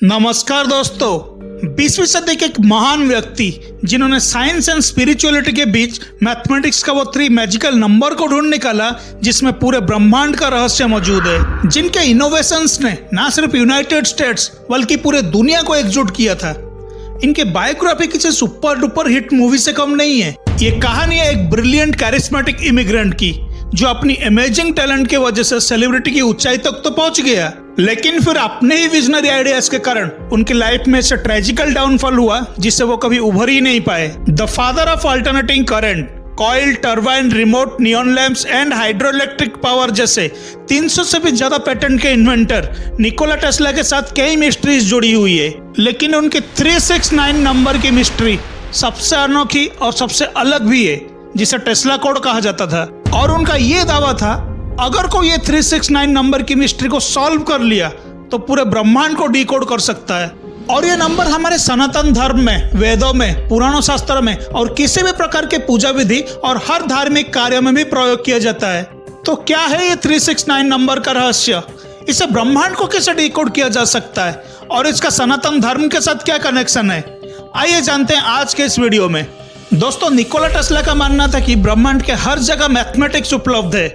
नमस्कार दोस्तों, 20वीं सदी के एक महान व्यक्ति जिन्होंने साइंस एंड स्पिरिचुअलिटी के बीच मैथमेटिक्स का वो 3 मैजिकल नंबर को ढूंढ निकाला जिसमें पूरे ब्रह्मांड का रहस्य मौजूद है, जिनके इनोवेशंस ने ना सिर्फ यूनाइटेड स्टेट्स बल्कि पूरे दुनिया को एकजुट किया था। इनके बायोग्राफी किसी सुपर डुपर हिट मूवी से कम नहीं है। ये कहानी है एक ब्रिलियंट कैरिस्मेटिक इमिग्रेंट की जो अपनी अमेजिंग टैलेंट की वजह से सेलिब्रिटी की ऊंचाई तक तो पहुंच गया, लेकिन फिर अपने ही विजनरी आइडियाज के कारण उनकी लाइफ में से ट्रेजिकल डाउनफॉल हुआ जिससे वो कभी उभर ही नहीं पाए। The father of alternating current, coil, turbine, remote, neon lamps and hydroelectric power जैसे 300 से भी ज्यादा पैटेंट के इन्वेंटर निकोला टेस्ला के साथ कई मिस्ट्रीज जुड़ी हुई है, लेकिन उनके 369 नंबर की मिस्ट्री सबसे अनोखी और सबसे अलग भी है, जिसे टेस्ला कोड कहा जाता था। और उनका ये दावा था अगर कोई ये 369 नंबर की मिस्ट्री को सॉल्व कर लिया तो पूरे ब्रह्मांड को डिकोड कर सकता है। और ये नंबर हमारे सनातन धर्म में, वेदों में, पुराणों शास्त्रों में और किसी भी प्रकार के पूजा विधि और हर धार्मिक कार्य में भी प्रयोग किया जाता है। तो क्या है ये 369 नंबर का रहस्य? इसे ब्रह्मांड को कैसे डिकोड किया जा सकता है और इसका सनातन धर्म के साथ क्या कनेक्शन है? आइए जानते हैं आज के इस वीडियो में। दोस्तों, निकोला टेस्ला का मानना था कि ब्रह्मांड के हर जगह मैथमेटिक्स उपलब्ध है,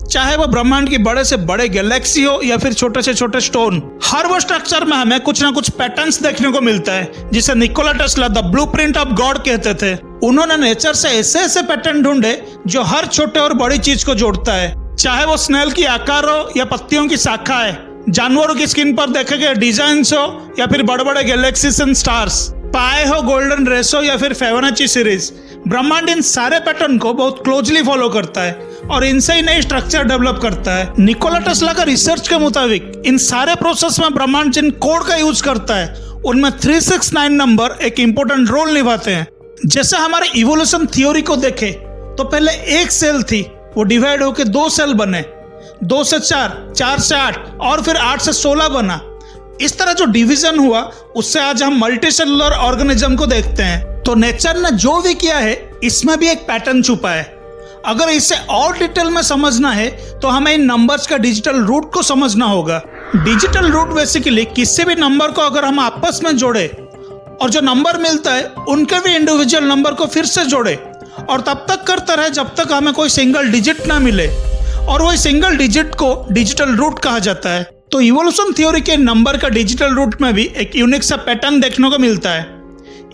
चाहे वो ब्रह्मांड की बड़े से बड़े गैलेक्सी हो या फिर छोटे से छोटे स्टोन। हर वो स्ट्रक्चर में हमें कुछ ना कुछ पैटर्न्स देखने को मिलता है, जिसे Nikola Tesla the blueprint of God कहते थे। उन्होंने नेचर से ऐसे ऐसे पैटर्न ढूंढे जो हर छोटे और बड़ी चीज को जोड़ता है, चाहे वो स्नेल की आकार हो या पत्तियों की शाखाएं, जानवरों की स्किन पर देखे गए डिजाइन हो या फिर बड़े बड़े गैलेक्सीज एंड स्टार्स, पाए हो, गोल्डन रेस हो या फिर फिबोनाची सीरीज। ब्रह्मांड इन सारे पैटर्न को बहुत क्लोजली फॉलो करता है और इनसे ही नई स्ट्रक्चर डेवलप करता है। निकोला टेस्ला का रिसर्च के मुताबिक इन सारे प्रोसेस में ब्रह्मांड जिन कोड का यूज करता है उनमें 369 नंबर एक इंपॉर्टेंट रोल निभाते हैं। जैसे हमारे इवोल्यूशन थ्योरी को देखे तो पहले एक सेल थी, वो डिवाइड होकर 2 सेल बने, 2 से 4, 4 से 8 और फिर 8 से 16 बना। इस तरह जो डिवीजन हुआ उससे आज हम मल्टीसेलुलर ऑर्गेनिज्म को देखते हैं। तो नेचर ने जो भी किया है इसमें भी एक पैटर्न छुपा है। अगर इसे और डिटेल में समझना है तो हमें इन नंबर्स का डिजिटल रूट को समझना होगा। डिजिटल रूट बेसिकली किसी भी नंबर को अगर हम आपस में जोड़े और जो नंबर मिलता है उनके भी इंडिविजुअल नंबर को फिर से जोड़े और तब तक करता रहे जब तक हमें कोई सिंगल डिजिट ना मिले, और वही सिंगल डिजिट को डिजिटल रूट कहा जाता है। तो इवोल्यूशन थ्योरी के नंबर का डिजिटल रूट में भी एक यूनिक सा पैटर्न देखने को मिलता है।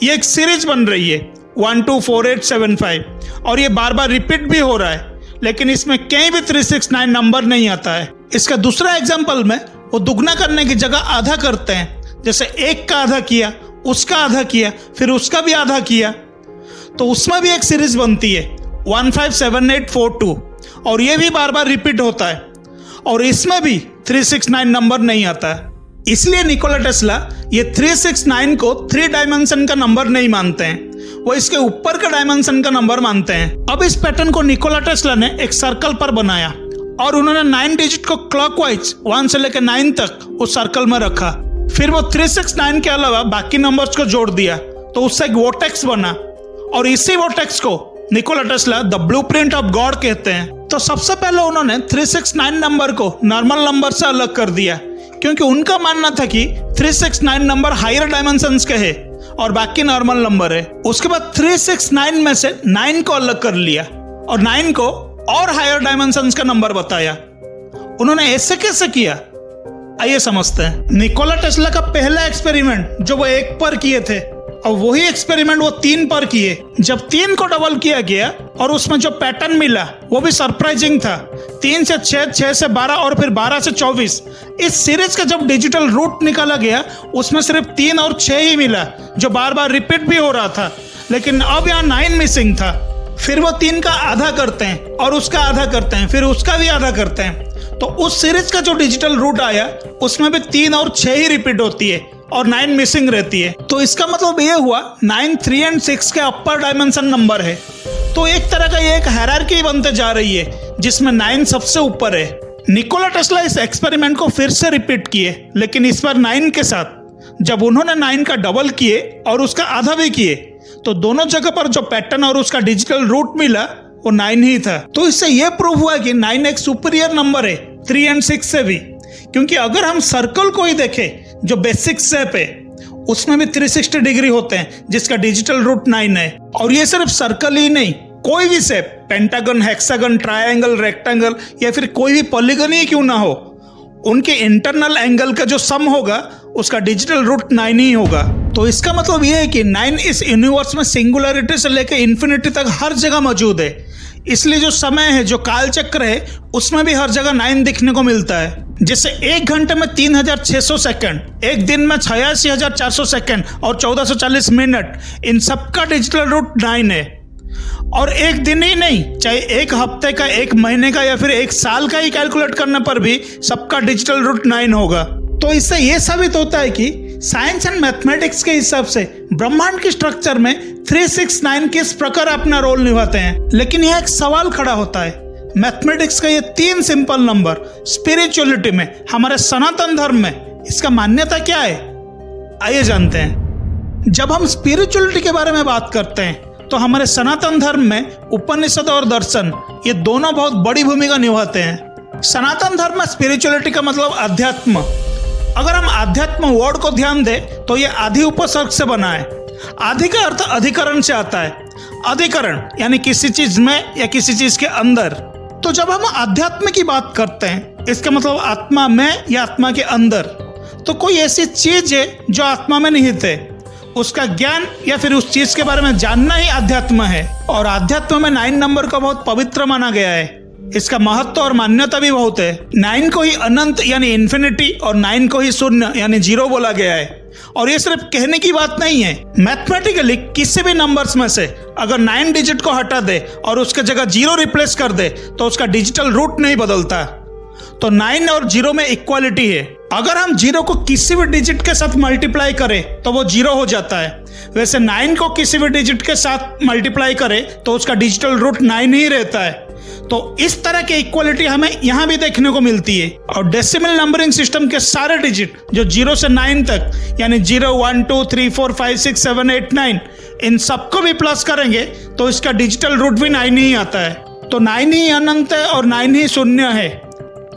ये एक सीरीज बन रही है 1 2 4 8 7 5 और ये बार बार रिपीट भी हो रहा है, लेकिन इसमें कहीं भी 369 नंबर नहीं आता है। इसका दूसरा एग्जांपल में वो दुगना करने की जगह आधा करते हैं, जैसे 1 का आधा किया, उसका आधा किया, फिर उसका भी आधा किया, तो उसमें भी एक सीरीज बनती है 1 5 7 8 4 2 और ये भी बार बार रिपीट होता है और इसमें भी 369 नंबर नहीं आता है। इसलिए निकोला टेस्ला ये 369 को 3 डायमेंशन का नंबर नहीं मानते हैं, वो इसके ऊपर का डायमेंशन का नंबर मानते हैं। अब इस पैटर्न को निकोला टेस्ला ने एक सर्कल पर बनाया और उन्होंने 9 डिजिट को क्लॉकवाइज 1 से लेकर 9 तक उस सर्कल में रखा। फिर वो 369 के अलावा बाकी नंबर्स को जोड़ दिया तो उससे एक वोर्टेक्स बना और इसी वोर्टेक्स को Nikola Tesla the blueprint of God कहते हैं। तो सबसे पहले उन्होंने 369 नंबर को नॉर्मल नंबर से अलग कर दिया, क्योंकि उनका मानना था कि 369 नंबर हायर डायमेंशंस के है और बाकी नॉर्मल नंबर है। उसके बाद 369 में से 9 को अलग कर लिया और 9 को और हायर डायमेंशंस का नंबर बताया। उन्होंने ऐसे कैसे किया, आइए समझते हैं। निकोला टेस्ला का पहला एक्सपेरिमेंट जो वो 1 पर किए थे और वही एक्सपेरिमेंट वो 3 पर किए। जब 3 को डबल किया गया और उसमें जो पैटर्न मिला वो भी सरप्राइजिंग था। 3 से 6, 6 से 12 और फिर 12 से 24। इस सीरीज का जब डिजिटल रूट निकाला गया उसमें सिर्फ 3 और 6 ही मिला, जो बार बार रिपीट भी हो रहा था, लेकिन अब यहाँ 9 मिसिंग था। फिर वो 3 का आधा करते हैं और उसका आधा करते हैं, फिर उसका भी आधा करते हैं, तो उस सीरीज का जो डिजिटल रूट आया उसमें भी 3 और 6 ही रिपीट होती है और 9 मिसिंग रहती है। तो इसका मतलब ये हुआ 9, 3 एंड 6 के अपर डायमेंशन नंबर है। तो एक तरह का ये एक हायरार्की बनते जा रही है जिसमें 9 सबसे ऊपर है। निकोला टेस्ला इस एक्सपेरिमेंट को फिर से रिपीट किए, लेकिन इस बार 9 के साथ। जब उन्होंने 9 का डबल किए और उसका आधा भी किए तो दोनों जगह पर जो पैटर्न और उसका डिजिटल रूट मिला वो 9 ही था। तो इससे यह प्रूव हुआ कि 9 एक सुपीरियर नंबर है 3 एंड 6 से भी, क्योंकि अगर हम सर्कल को ही देखें जो बेसिक शेप है उसमें भी 360 डिग्री होते हैं, जिसका डिजिटल रूट 9 है। और ये सिर्फ सर्कल ही नहीं, कोई भी shape, pentagon, hexagon, triangle, rectangle या फिर कोई भी पॉलीगन ही क्यों ना हो, उनके इंटरनल एंगल का जो सम होगा उसका डिजिटल रूट 9 ही होगा। तो इसका मतलब ये है कि 9 इस यूनिवर्स में सिंगुलरिटी से लेकर इन्फिनिटी तक हर जगह मौजूद है। इसलिए जो समय है, जो काल चक्र है, उसमें भी हर जगह 9 दिखने को मिलता है। जैसे 1 घंटे में 3600 सेकंड, एक दिन में 86400 सेकंड और 1440 मिनट, इन सबका डिजिटल रूट 9 है। और एक दिन ही नहीं, चाहे एक हफ्ते का, एक महीने का या फिर एक साल का ही कैलकुलेट करने पर भी सबका डिजिटल रूट 9 होगा। तो इससे यह साबित होता है कि साइंस एंड मैथमेटिक्स के हिसाब से ब्रह्मांड के स्ट्रक्चर में 369 किस प्रकार अपना रोल निभाते हैं। लेकिन यह एक सवाल खड़ा होता है, मैथमेटिक्स का ये 3 सिंपल नंबर स्पिरिचुअलिटी में, हमारे सनातन धर्म में इसका मान्यता क्या है? आइए जानते हैं। जब हम स्पिरिचुअलिटी के बारे में बात करते हैं तो हमारे सनातन धर्म में उपनिषद और दर्शन, ये दोनों बहुत बड़ी भूमिका निभाते हैं। सनातन धर्म में स्पिरिचुअलिटी का मतलब अध्यात्म। अगर हम अध्यात्म वर्ड को ध्यान दें तो ये आदि उपसर्ग से बना है। आदि का अर्थ अधिकरण से आता है। अधिकरण यानी किसी चीज में या किसी चीज के अंदर। तो जब हम अध्यात्म की बात करते हैं, इसका मतलब आत्मा में या आत्मा के अंदर। तो कोई ऐसी चीज है जो आत्मा में निहित है, उसका ज्ञान या फिर उस चीज के बारे में जानना ही अध्यात्म है। और अध्यात्म में 9 नंबर को बहुत पवित्र माना गया है। इसका महत्व और मान्यता भी बहुत है। 9 को ही अनंत यानी इन्फिनिटी और 9 को ही शून्य यानी 0 बोला गया है। और ये सिर्फ कहने की बात नहीं है, मैथमेटिकली किसी भी नंबर्स में से अगर 9 डिजिट को हटा दे और उसके जगह 0 रिप्लेस कर दे तो उसका डिजिटल रूट नहीं बदलता। तो 9 और 0 में इक्वालिटी है। अगर हम 0 को किसी भी डिजिट के साथ मल्टीप्लाई करें तो वो 0 हो जाता है। वैसे 9 को किसी भी डिजिट के साथ मल्टीप्लाई करें तो उसका डिजिटल रूट 9 ही रहता है। तो इस तरह की इक्वालिटी हमें यहाँ भी देखने को मिलती है। और डेसिमल नंबरिंग सिस्टम के सारे डिजिट जो 0 से 9 तक यानी 0, 1, 2, 3, 4, 5, 6, 7, 8, 9 इन सबको भी प्लस करेंगे तो इसका डिजिटल रूट भी 9 ही आता है। तो 9 ही अनंत है और 9 ही शून्य है।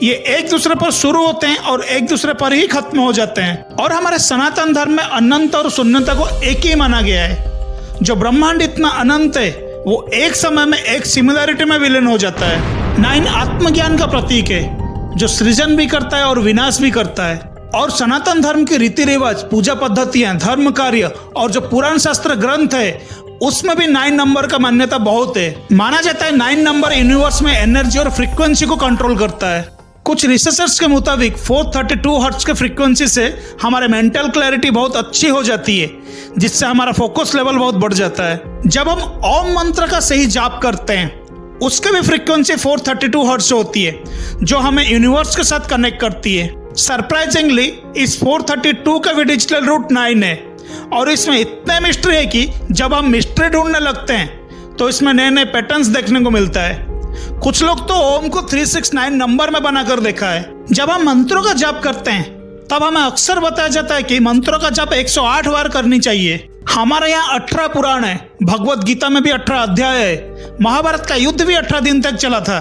ये एक दूसरे पर शुरू होते हैं और एक दूसरे पर ही खत्म हो जाते हैं। और हमारे सनातन धर्म में अनंत और शून्यता को एक ही माना गया है। जो ब्रह्मांड इतना अनंत है वो एक समय में एक सिमिलरिटी में विलीन हो जाता है। 9 आत्मज्ञान का प्रतीक है जो सृजन भी करता है और विनाश भी करता है। और सनातन धर्म के रीति रिवाज, पूजा पद्धतियां, धर्म कार्य और जो पुराण शास्त्र ग्रंथ है उसमें भी 9 नंबर का मान्यता बहुत है। माना जाता है 9 नंबर यूनिवर्स में एनर्जी और फ्रीक्वेंसी को कंट्रोल करता है। कुछ रिसर्चर्स के मुताबिक 432 हर्ट्ज के फ्रीक्वेंसी से हमारे मेंटल क्लैरिटी बहुत अच्छी हो जाती है, जिससे हमारा फोकस लेवल बहुत बढ़ जाता है। जब हम ओम मंत्र का सही जाप करते हैं उसके भी फ्रीक्वेंसी 432 हर्ट्ज होती है, जो हमें यूनिवर्स के साथ कनेक्ट करती है। सरप्राइजिंगली इस 432 का भी डिजिटल रूट 9 है। और इसमें इतने मिस्ट्री है कि जब हम मिस्ट्री ढूंढने लगते हैं तो इसमें नए नए पैटर्न्स देखने को मिलता है। कुछ लोग तो ओम को 369 नंबर में बनाकर देखा है। जब हम मंत्रों का जाप करते हैं तब हमें अक्सर बताया जाता है कि मंत्रों का जाप 108 बार करनी चाहिए। हमारे यहाँ 18 पुराण है, भगवत गीता में भी 18 अध्याय है, महाभारत का युद्ध भी 18 दिन तक चला था।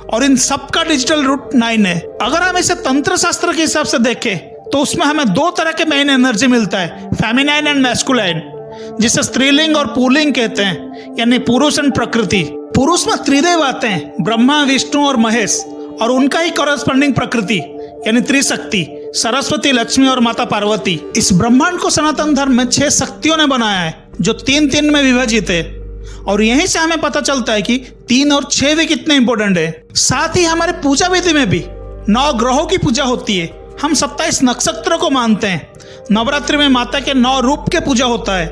और इन सब का डिजिटल रूट 9 है। अगर हम इसे तंत्र शास्त्र के हिसाब से देखें तो उसमें हमें 2 तरह के मेन एनर्जी मिलता है, फेमिनाइन एंड मैस्कुलाइन, जिसे स्त्रीलिंग और पुल्लिंग कहते हैं, यानी पुरुष एंड प्रकृति। पुरुष में त्रिदेव आते हैं, ब्रह्मा, विष्णु और महेश, और उनका ही कॉरस्पॉन्डिंग प्रकृति यानी त्रिशक्ति, सरस्वती, लक्ष्मी और माता पार्वती। इस ब्रह्मांड को सनातन धर्म में 6 शक्तियों ने बनाया है जो 3-3 में विभाजित है। और यहीं से हमें पता चलता है कि 3 और 6 भी कितने इंपॉर्टेंट है। साथ ही हमारे पूजा विधि में भी 9 ग्रहों की पूजा होती है। हम 27 नक्षत्रों को मानते हैं। नवरात्रि में माता के 9 रूप के पूजा होता है।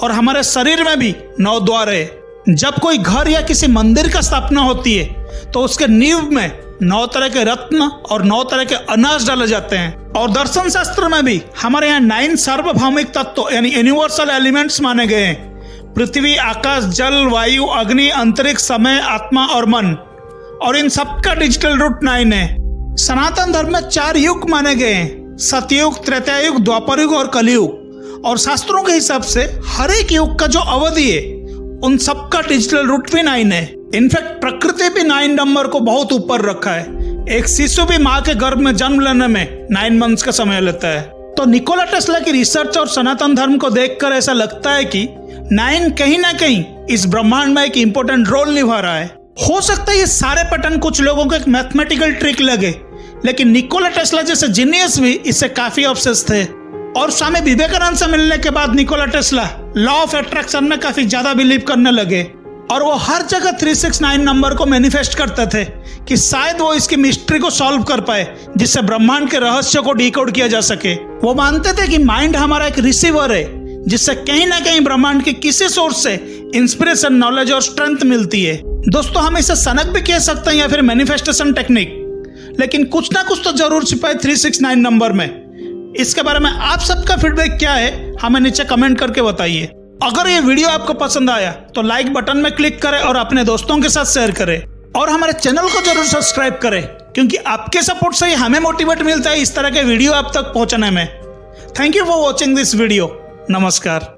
और हमारे शरीर में भी 9 द्वार है। जब कोई घर या किसी मंदिर का स्थापना होती है तो उसके नींव में 9 तरह के रत्न और 9 तरह के अनाज डाले जाते हैं। और दर्शन शास्त्र में भी हमारे यहाँ 9 सार्वभौमिक तत्व यानी यूनिवर्सल एलिमेंट्स माने गए हैं। पृथ्वी, आकाश, जल, वायु, अग्नि, अंतरिक्ष, समय, आत्मा और मन। और इन सबका डिजिटल रूट 9 है। सनातन धर्म में 4 युग माने गए हैं, सतयुग, त्रेता युग, द्वापर युग और कलयुग। और शास्त्रों के हिसाब से हर एक युग का जो अवधि है उन सबका डिजिटल रूट भी 9 है। इनफैक्ट प्रकृति भी 9 नंबर को बहुत ऊपर रखा है। एक शिशु भी माँ के गर्भ में जन्म लेने में 9 मंथ्स का समय लेता है। तो निकोला टेस्ला की रिसर्च और सनातन धर्म को देखकर ऐसा लगता है कि 9 कहीं ना कहीं इस ब्रह्मांड में एक इंपॉर्टेंट रोल निभा रहा है। हो सकता है ये सारे पैटर्न कुछ लोगों को एक मैथमेटिकल ट्रिक लगे, लेकिन निकोला टेस्ला जैसे जीनियस भी इससे काफी ऑब्सेस थे। और स्वामी विवेकानंद से मिलने के बाद Nikola Tesla law of attraction में काफी ज्यादा बिलीव करने लगे और वो हर जगह 369 नंबर को मैनिफेस्ट करते थे कि शायद वो इसकी मिस्ट्री को सॉल्व कर पाए, जिससे ब्रह्मांड के रहस्य को डिकोड किया जा सके। वो मानते थे कि माइंड हमारा एक रिसीवर है, जिससे कहीं ना कहीं ब्रह्मांड के किसी सोर्स से इंस्पिरेशन, नॉलेज और स्ट्रेंथ मिलती है। दोस्तों, हम इसे सनक भी कह सकते हैं या फिर मैनिफेस्टेशन टेक्निक, लेकिन कुछ ना कुछ तो जरूर छिपा है 369 नंबर में। इसके बारे में आप सबका फीडबैक क्या है, हमें नीचे कमेंट करके बताइए। अगर ये वीडियो आपको पसंद आया तो लाइक बटन में क्लिक करें और अपने दोस्तों के साथ शेयर करें और हमारे चैनल को जरूर सब्सक्राइब करें, क्योंकि आपके सपोर्ट से ही हमें मोटिवेट मिलता है इस तरह के वीडियो आप तक पहुंचाने में। Thank you for watching this video. नमस्कार।